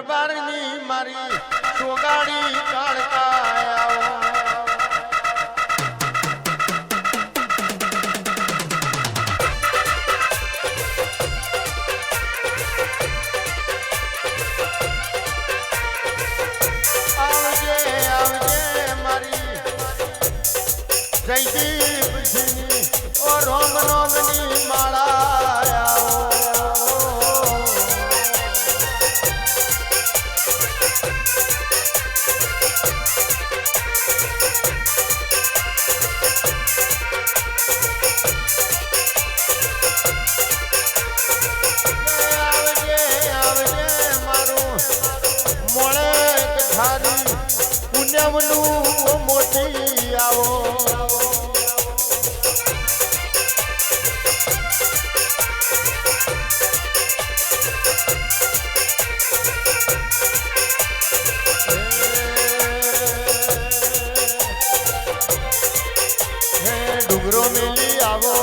દરબારની મારી સોગાડી કાળકાયા જયદીપ સિંહ ઓ રોમ રોમની માળા આવજે મારું મોળે ધારી પુણ્યવનું મોતી આવો ડુંગરો મેલી આવો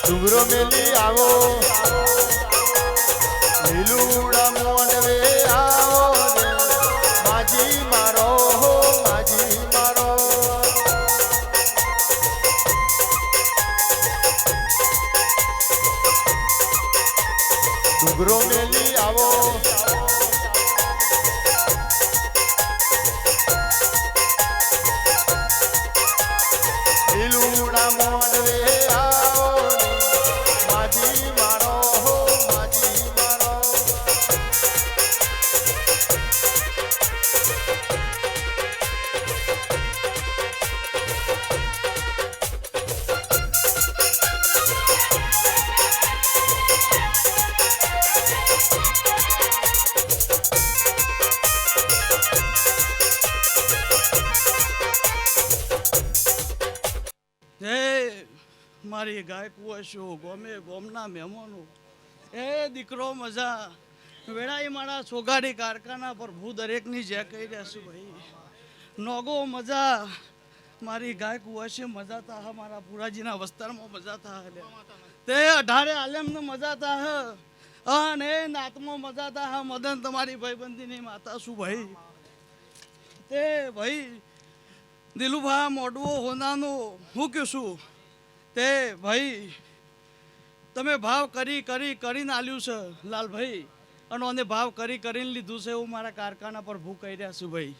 ડુંગરો મેલી આવો લીલુડા મોંડવે આવો માજી મારો માજી મારો ડુંગરો મેલી આવો લીલુડા મોંડવે આવો માજી મારો માજી મારો મારી ગાય કુવાશો ગોમે ગોમના મહેમાનો એ દીકરો મજા વેળાઈ મારા સોગાડી કારખાના પર ભૂ દરેકની જે કહી રહ્યા છું ભાઈ નોગો મજા મારી ગાય કુવાશે મજા થા મારા પુરાજીના વસ્તારમાં મજા થા તે 18 આલમને મજા થા અને નાતમાં મજા થા મદન તમારી ભાઈબંધીની માતા શું ભાઈ તે ભાઈ દિલુભા મોડવો હોનાનો હું કહેશું તે ભાઈ તમે ભાવ કરીને આલ્યું છે લાલભાઈ અને ઓને ભાવ કરીને લીધું છે એવું મારા કારખાના પર ભૂ કહી રહ્યા છું ભાઈ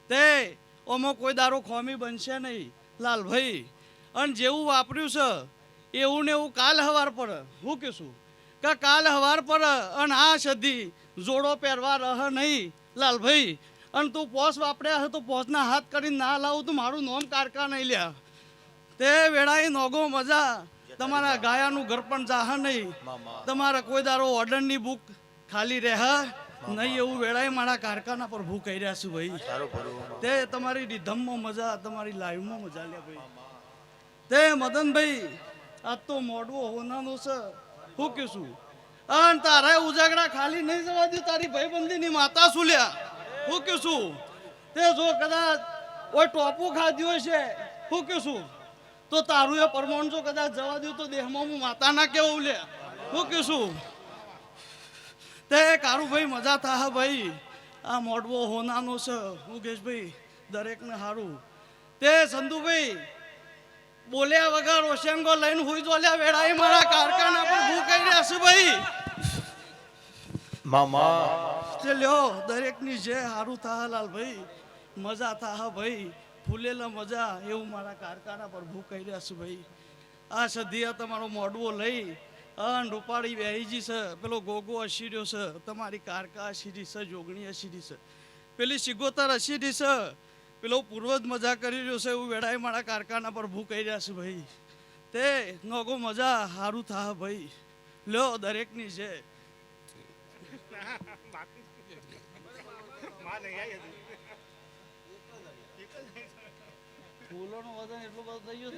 તે ઓમાં કોઈ દારો ખોમી બનશે નહીં લાલભાઈ અને જેવું વાપર્યું છે એવું ને એવું કાલ હવાર પર હું કહેશું કે કાલ હવાર પર અને આ સધી જોડો પહેરવા રહ નહીં લાલભાઈ અને તું પોસ વાપર્યા હે તો પોસના હાથ કરીને ના લાવું તું મારું નોમ કારકા નહીં લ્યા તે વેળાએ નોગો મજા તમારા ગાયાનું ઘર પણ જાહ નહીં તમારા કોઈ દારો ઓર્ડરની બુક ખાલી રહે નહીં એવું વેળાએ મારા કારખાના પર ભૂ કહી રહ્યા છું ભાઈ તે તમારી રિધમમાં મજા તમારી લાઈવમાં મજા લે ભાઈ તે મદનભાઈ આજ તો મોડવો હોનાનો છે હું કહેશું અને તારા ઉજાગરા ખાલી નહીં જવા દઉં તારી ભાઈબંધીની માતા શું લ્યા હું કહેશું તે જો કદાચ કોઈ ટોપું ખાધ્યું છે હું કહેશું તો તારું એ પરમાણ જો કદાચ જવા દઉં તો દેહમાં હું માતા ના કેવું લે હું કહેશું તે કારુભાઈ મજા થા ભાઈ આ મોડવો હોનાનો છે મુકેશભાઈ દરેકને સારું તે સંધુભાઈ બોલ્યા વગર ઓશેંગો લઈને હુઈ જોલ્યા વેળાએ મારા કારખાના પર ભૂ કરી રહ્યા છે ભાઈ મામા તે લ્યો દરેકની જે સારું થા લાલભાઈ મજા થા ભાઈ ફૂલેલા મજા એવું મારા કારખાના પર ભૂ કહી રહ્યા છે ભાઈ આ સધિયા તમારો મોડવો લઈ અન રૂપાળી વેહીજી છે પેલો ગોગો અશીર્યો છે તમારી કારકા અશીરી છે જોગણી અશીરી છે પેલી સિગોતર અશીરી છે પેલો પૂર્વજ મજા કરી રહ્યો છે એવું વેળાએ મારા કારખાના પર ભૂ કહી રહ્યા છે ભાઈ તે નોગો મજા સારું થા ભાઈ લ્યો દરેકની છે ફૂલોનું વજન એટલું બધું થઈ ગયું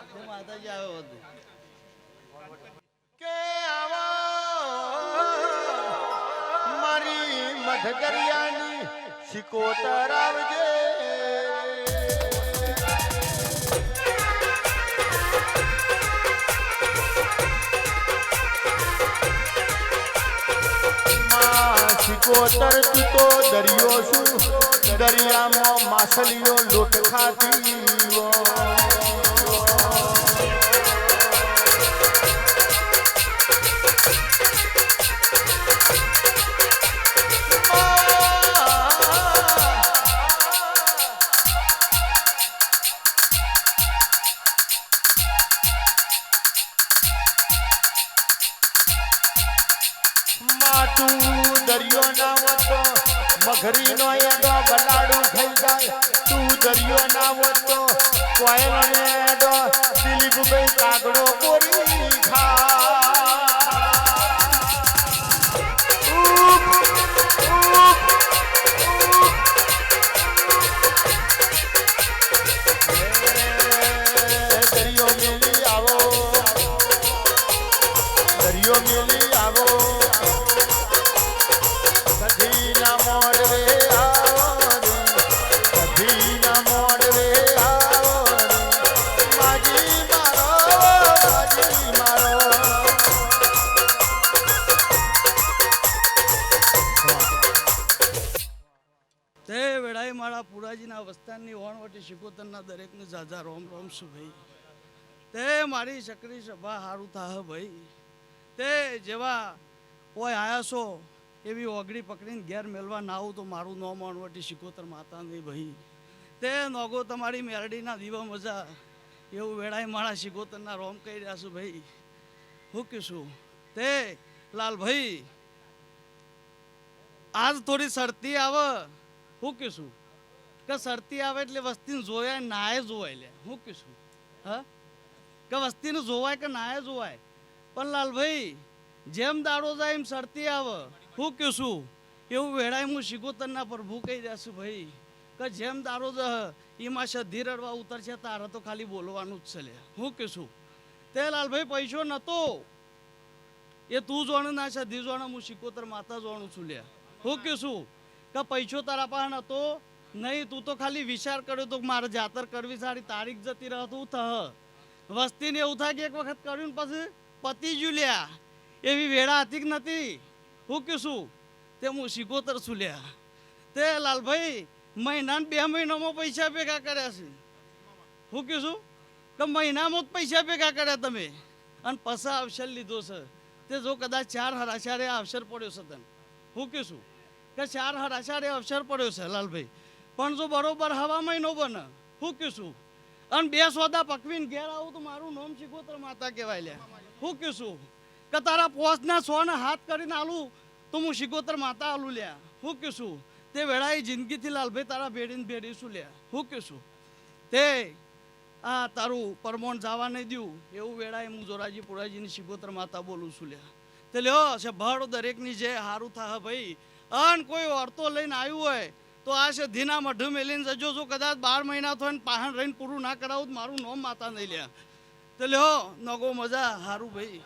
છે માતાજી આવે બધું કે આવો મારી મધદરિયાની સિકોતર આવજે કોતર તું તો દરિયો છું દરિયામાં માછલીઓ લોટ ખાતી તું દરિયો ના હોતો મગરી નો એડો બલાડું ખાઈ જાય તું દરિયો ના હોતો કોયલ નો એડો દિલીપભાઈ કાગડો કોરી દરિયો મેલી આવો દરિયો મેલી આવો તે વેળાએ મારા પુરાજીના વસ્તારની વણવટી શિકોતરના દરેકને જાજા રોમ રોમ છું ભાઈ તે મારી ચકરી સભા હારું થાહ ભાઈ તે જેવા કોઈ આયા છો એવી ઓગળી પકડીને ઘેર મેળવા ના આવું તો મારું નોમ વણવટી શિકોતર માતા નહીં ભાઈ તે નોગો તમારી મેરડીના દીવા મજા એવું વેળાએ મારા શિકોતરના રોમ કહી રહ્યા છું ભાઈ હું કહીશું તે લાલભાઈ આજ થોડી શરતી આવે હું કહીશું કે શરતી આવે એટલે વસ્તીને જોવાય નાય જોવાય લે હું કહીશું હા કે વસ્તીને જોવાય કે નાય જોવાય પણ લાલભાઈ જેમ દાડો જાય એમ શરતી આવે હું કહીશું એવું વેળાએ હું શિકોતરના પ્રભુ કહી રહ્યા છું ભાઈ કે જેમ દાડો જ એમાં સધી રડવા ઉતરશે તારે તો ખાલી બોલવાનું જ છે લે હું કહીશું તે લાલભાઈ પૈસો નતો એ તું જોણ ના સધી જોણ હું શિકોતર માતા જોણું છું લે હું કહીશું કે પૈસો તારા પાસે નતો નહીં તું તો ખાલી વિચાર કર્યો તો મારે જાતર કરવી સારી તારીખ જતી રહે તું થહ વસ્તીને એવું થાય કે એક વખત કર્યું ને પછી પતી જ્યું લ્યા એવી વેળા હતી કે નથી હું કહીશું તે હું શિકોતર છું લ્યા તે લાલભાઈ મહિના 2 મહિનામાં પૈસા ભેગા કર્યા છે હું કહીશું કે મહિનામાં જ પૈસા ભેગા કર્યા તમે અને પછી અવસર લીધો છે તે જો કદાચ 4 હરાશારે અવસર પડ્યો છે તને હું કહીશું કે 4 હરાશારે અવસર પડ્યો છે લાલભાઈ પણ જો બરોબર હવા મહિનો બને હું કહીશું અને 2 સોદા પકવીને ઘેર આવું તો મારું નામ શિકોતર માતા કહેવાય લ્યા હું કહીશું કે તારા પોસના 100 ને હાથ કરીને આલું તો હું શિકોતર માતા આલું લ્યા હું કહીશું તે વેળાએ જિંદગીથી લાલભાઈ તારા ભેડીશું લ્યા હું કહીશું તે આ તારું પરમોણ જવા નહીં દઉં એવું વેળાએ હું જોરાજી પુરાજીની શિકોતર માતા બોલું છું લ્યા તે લ્યો છે ભળ દરેકની જે હારું થા ભાઈ અન કોઈ ઓરતો લઈને આવ્યું હોય તો આ છે ધીના મઢ મેલીને જજો જો કદાચ 12 મહિના થાય ને પાહણ રહીને પૂરું ના કરાવું મારું નોમ માતા નહીં લ્યા તે લ્યો નગો મજા હારું ભાઈ